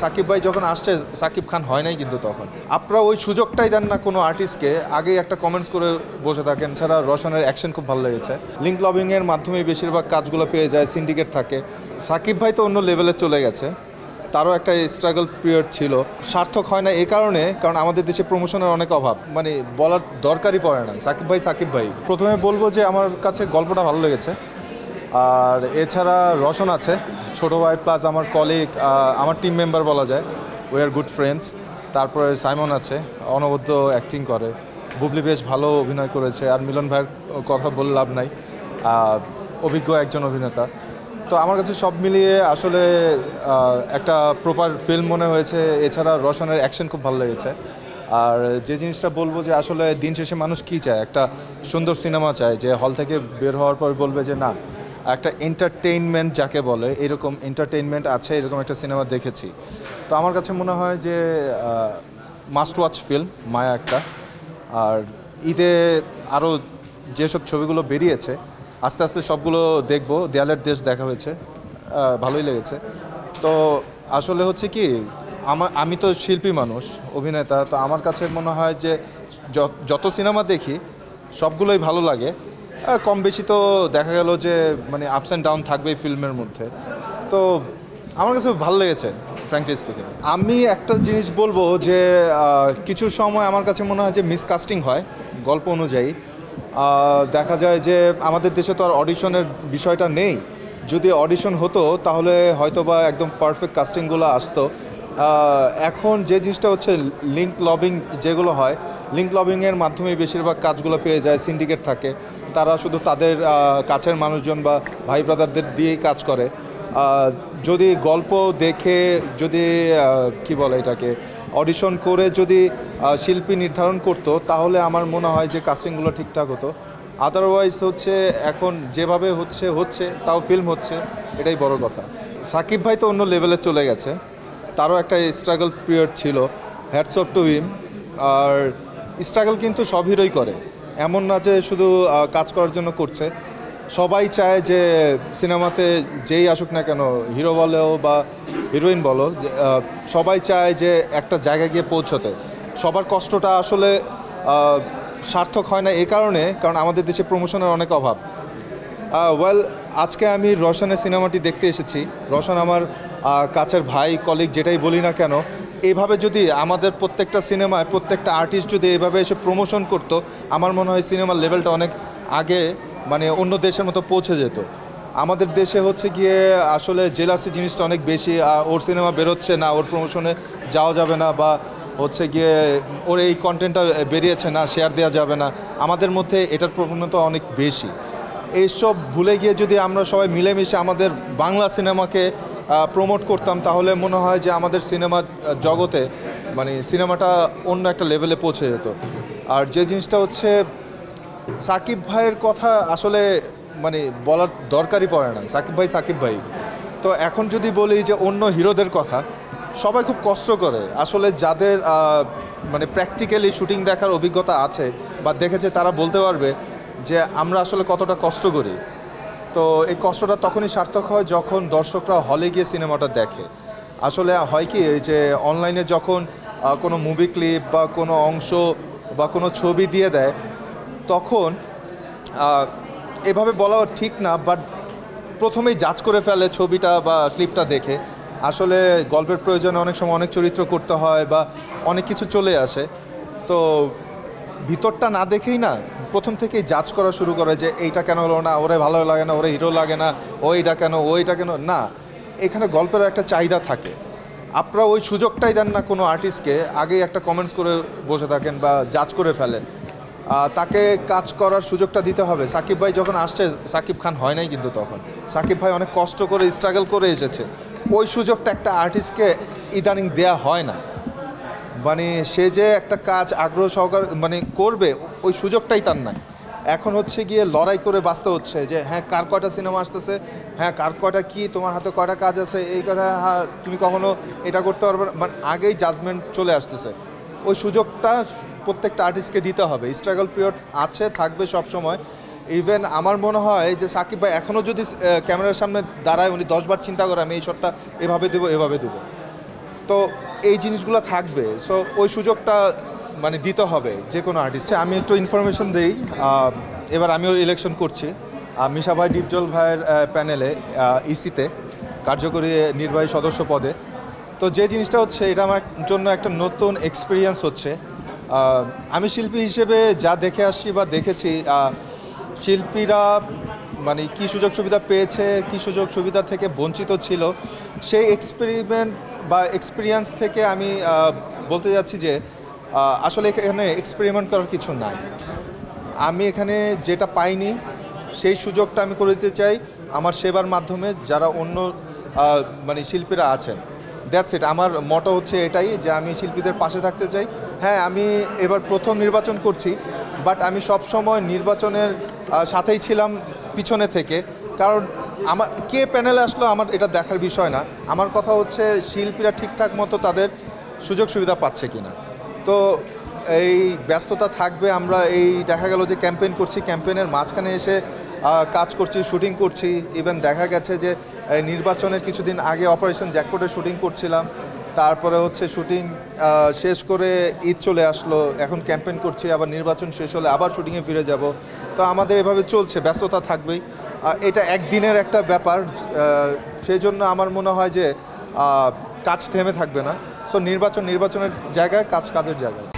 সাকিব ভাই যখন আসছে সাকিব খান হয় নাই কিন্তু তখন আপনারা ওই সুযোগটাই দেন না কোনো আর্টিস্টকে। আগে একটা কমেন্টস করে বসে থাকেন। ছাড়া রোশনের অ্যাকশন খুব ভালো লেগেছে। লিঙ্ক লবিংয়ের মাধ্যমে বেশিরভাগ কাজগুলো পেয়ে যায়, সিন্ডিকেট থাকে। সাকিব ভাই তো অন্য লেভেলে চলে গেছে, তারও একটা স্ট্রাগল পিরিয়ড ছিল। সার্থক হয় না এই কারণে, কারণ আমাদের দেশে প্রমোশনের অনেক অভাব, মানে বলার দরকারই পড়ে না। সাকিব ভাই সাকিব ভাই। প্রথমে বলবো যে আমার কাছে গল্পটা ভালো লেগেছে, আর এছাড়া রোশন আছে ছোটো ভাই প্লাস আমার কলিগ, আমার টিম মেম্বার বলা যায়। We are good friends. তারপরে সাইমন আছে, অনবদ্য অ্যাক্টিং করে। বুবলি বেশ ভালো অভিনয় করেছে। আর মিলন ভাইয়ের কথা বলে লাভ নাই, অভিজ্ঞ একজন অভিনেতা। তো আমার কাছে সব মিলিয়ে আসলে একটা প্রপার ফিল্ম মনে হয়েছে। এছাড়া রোশনের অ্যাকশন খুব ভালো লেগেছে। আর যে জিনিসটা বলবো যে আসলে দিন শেষে মানুষ কী চায়, একটা সুন্দর সিনেমা চায়, যে হল থেকে বের হওয়ার পর বলবে যে না, একটা এন্টারটেইনমেন্ট যাকে বলে, এরকম এন্টারটেইনমেন্ট আছে, এরকম একটা সিনেমা দেখেছি। তো আমার কাছে মনে হয় যে মাস্ট ওয়াচ ফিল্ম মায়া একটা। আর ঈদে আরও যেসব ছবিগুলো বেরিয়েছে আস্তে আস্তে সবগুলো দেখবো। দেয়ালের দেশ দেখা হয়েছে, ভালোই লেগেছে। তো আসলে হচ্ছে কি, আমি তো শিল্পী মানুষ, অভিনেতা। তো আমার কাছে মনে হয় যে যত সিনেমা দেখি সবগুলোই ভালো লাগে। কম বেশি তো দেখা গেল যে মানে আপস অ্যান্ড ডাউন থাকবেই ফিল্মের মধ্যে। তো আমার কাছে ভালো লেগেছে ফ্র্যাঙ্কলি স্পিকিং। আমি একটা জিনিস বলবো যে কিছু সময় আমার কাছে মনে হয় যে মিসকাস্টিং হয় গল্প অনুযায়ী। দেখা যায় যে আমাদের দেশে তো আর অডিশনের বিষয়টা নেই। যদি অডিশন হতো তাহলে হয়তো বা একদম পারফেক্ট কাস্টিংগুলো আসতো। এখন যে জিনিসটা হচ্ছে, লিঙ্ক লবিং যেগুলো হয়, লিঙ্ক লবিংয়ের মাধ্যমে বেশিরভাগ কাজগুলো পেয়ে যায়, সিন্ডিকেট থাকে। তারা শুধু তাদের কাছের মানুষজন বা ভাই ব্রাদারদের দিয়েই কাজ করে। যদি গল্প দেখে, যদি কি বলে এটাকে, অডিশন করে যদি শিল্পী নির্ধারণ করতো, তাহলে আমার মনে হয় যে কাস্টিংগুলো ঠিকঠাক হতো। আদারওয়াইজ হচ্ছে এখন যেভাবে হচ্ছে তাও ফিল্ম হচ্ছে, এটাই বড় কথা। সাকিব ভাই তো অন্য লেভেলে চলে গেছে, তারও একটা স্ট্রাগল পিরিয়ড ছিল। Hats off to him. আর স্ট্রাগল কিন্তু সব হিরোই করে, এমন না যে শুধু কাজ করার জন্য করছে। সবাই চায় যে সিনেমাতে যেই আসুক না কেন, হিরো বলো বা হিরোইন বলো, সবাই চায় যে একটা জায়গায় গিয়ে পৌঁছতে। সবার কষ্টটা আসলে সার্থক হয় না এই কারণে, কারণ আমাদের দেশে প্রমোশনের অনেক অভাব। ওয়েল, আজকে আমি রোশনের সিনেমাটি দেখতে এসেছি। রোশন আমার কাছের ভাই, কলিগ, যেটাই বলি না কেন। এইভাবে যদি আমাদের প্রত্যেকটা সিনেমায় প্রত্যেকটা আর্টিস্ট যদি এইভাবে এসে প্রমোশন করতো, আমার মনে হয় সিনেমার লেভেলটা অনেক আগে, মানে অন্য দেশের মতো পৌঁছে যেত। আমাদের দেশে হচ্ছে গিয়ে আসলে জেলাসি জিনিসটা অনেক বেশি। ওর সিনেমা বেরোচ্ছে না, ওর প্রমোশনে যাওয়া যাবে না, বা হচ্ছে গিয়ে ওর এই কন্টেন্টটা বেরিয়েছে না, শেয়ার দেওয়া যাবে না। আমাদের মধ্যে এটার প্রবণতা অনেক বেশি। এইসব ভুলে গিয়ে যদি আমরা সবাই মিলেমিশে আমাদের বাংলা সিনেমাকে প্রমোট করতাম, তাহলে মনে হয় যে আমাদের সিনেমা জগতে, মানে সিনেমাটা অন্য একটা লেভেলে পৌঁছে যেত। আর যে জিনিসটা হচ্ছে, সাকিব ভাইয়ের কথা আসলে মানে বলার দরকারই পড়ে না। সাকিব ভাই সাকিব ভাই। তো এখন যদি বলি যে অন্য হিরোদের কথা, সবাই খুব কষ্ট করে আসলে। যাদের মানে প্র্যাকটিক্যালি শুটিং দেখার অভিজ্ঞতা আছে বা দেখেছে, তারা বলতে পারবে যে আমরা আসলে কতটা কষ্ট করি। তো এই কষ্টটা তখনই সার্থক হয় যখন দর্শকরা হলে গিয়ে সিনেমাটা দেখে। আসলে হয় কি, যে অনলাইনে যখন কোনো মুভি ক্লিপ বা কোনো অংশ বা কোনো ছবি দিয়ে দেয়, তখন এভাবে বলা ঠিক না, বাট প্রথমেই জাজ করে ফেলে ছবিটা বা ক্লিপটা দেখে। আসলে গল্পের প্রয়োজনে অনেক সময় অনেক চরিত্র করতে হয় বা অনেক কিছু চলে আসে। তো ভিতরটা না দেখেই না প্রথম থেকেই জাজ করা শুরু করে যে এইটা কেন হলো না, ওরে ভালো লাগে না, ওরে হিরো লাগে না, ওইটা কেন না। এখানে গল্পের একটা চাহিদা থাকে। আপনারা ওই সুযোগটাই দেন না কোনো আর্টিস্টকে। আগেই একটা কমেন্টস করে বসে থাকেন বা জাজ করে ফেলেন। তাকে কাজ করার সুযোগটা দিতে হবে। সাকিব ভাই যখন আসছে সাকিব খান হয় নাই কিন্তু তখন। সাকিব ভাই অনেক কষ্ট করে স্ট্রাগল করে এসেছে। ওই সুযোগটা একটা আর্টিস্টকে ইদানিং দেয়া হয় না। মানে সে যে একটা কাজ আগ্রহ সহকার মানে করবে, ওই সুযোগটাই তার নাই। এখন হচ্ছে গিয়ে লড়াই করে বাঁচতে হচ্ছে যে হ্যাঁ, কার কয়টা সিনেমা আসতেছে, হ্যাঁ কার কয়টা কী, তোমার হাতে কয়টা কাজ আছে, এই কথা, হ্যাঁ তুমি কখনো এটা করতে পারবে না, মানে আগেই জাজমেন্ট চলে আসতেছে। ওই সুযোগটা প্রত্যেকটা আর্টিস্টকে দিতে হবে। স্ট্রাগল পিরিয়ড আছে, থাকবে সব সময়। ইভেন আমার মনে হয় যে সাকিব ভাই এখনও যদি ক্যামেরার সামনে দাঁড়ায়, উনি 10 বার চিন্তা করে আমি এই শটটা এভাবে দেবো। তো এই জিনিসগুলো থাকবে, সো ওই সুযোগটা মানে দিতে হবে যে কোনো আর্টিস্টে। আমি একটু ইনফরমেশন দিই, এবার আমিও ইলেকশন করছি মিশা ভাই ডিপজল ভাইয়ের প্যানেলে, ইসিতে কার্যকরী নির্বাহী সদস্য পদে। তো যে জিনিসটা হচ্ছে এটা আমার জন্য একটা নতুন এক্সপিরিয়েন্স হচ্ছে। আমি শিল্পী হিসেবে যা দেখে আসছি বা দেখেছি, শিল্পীরা মানে কী সুযোগ সুবিধা পেয়েছে, কী সুযোগ সুবিধা থেকে বঞ্চিত ছিল, সেই এক্সপেরিমেন্ট বা এক্সপিরিয়েন্স থেকে আমি বলতে যাচ্ছি যে আসলে এখানে এক্সপেরিমেন্ট করার কিছু নাই। আমি এখানে যেটা পাইনি সেই সুযোগটা আমি করে দিতে চাই আমার সেবার মাধ্যমে যারা অন্য মানে শিল্পীরা আছেন। That's it. আমার মটো হচ্ছে এটাই যে আমি শিল্পীদের পাশে থাকতে চাই। হ্যাঁ, আমি এবার প্রথম নির্বাচন করছি, বাট আমি সব সময় নির্বাচনের সাথেই ছিলাম পিছনে থেকে। কারণ আমার কে প্যানেলে আসলো আমার এটা দেখার বিষয় না, আমার কথা হচ্ছে শিল্পীরা ঠিকঠাক মতো তাদের সুযোগ সুবিধা পাচ্ছে কিনা। তো এই ব্যস্ততা থাকবে, আমরা এই দেখা গেল যে ক্যাম্পেইন করছি, ক্যাম্পেইনের মাঝখানে এসে কাজ করছি, শুটিং করছি। ইভেন দেখা গেছে যে নির্বাচনের কিছুদিন আগে অপারেশন জ্যাকপটের শুটিং করছিলাম, তারপরে হচ্ছে শুটিং শেষ করে ঈদ চলে আসলো, এখন ক্যাম্পেইন করছি, আবার নির্বাচন শেষ হলে আবার শুটিংয়ে ফিরে যাব। তো আমাদের এভাবে চলছে, ব্যস্ততা থাকবেই। এটা একদিনের একটা ব্যাপার, সেই জন্য আমার মনে হয় যে কাজ থেমে থাকবে না। সো নির্বাচনের জায়গায়, কাজের জায়গায়।